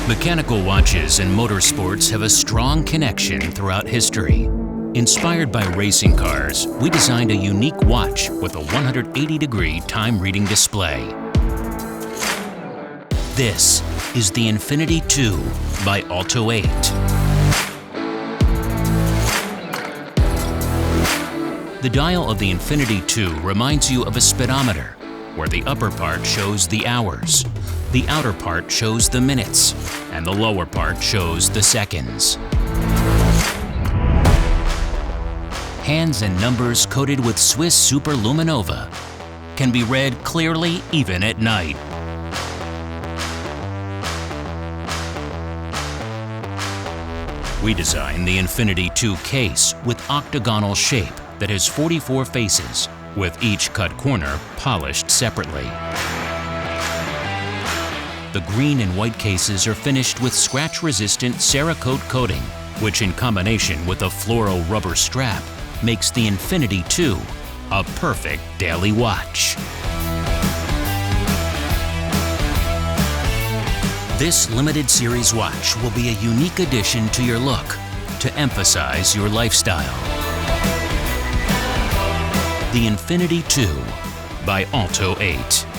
Mechanical watches and motorsports have a strong connection throughout history. Inspired by racing cars, we designed a unique watch with a 180-degree time-reading display. This is the Infinity 2 by OLTO-8. The dial of the Infinity 2 reminds you of a speedometer, where the upper part shows the hours, the outer part shows the minutes, and the lower part shows the seconds. Hands and numbers coated with Swiss Superluminova can be read clearly even at night. We designed the Infinity 2 case with octagonal shape that has 44 faces, with each cut corner polished separately. The green and white cases are finished with scratch-resistant Cerakote coating, which in combination with a floral rubber strap makes the Infinity 2 a perfect daily watch. This limited series watch will be a unique addition to your look to emphasize your lifestyle. The Infinity 2 by OLTO-8.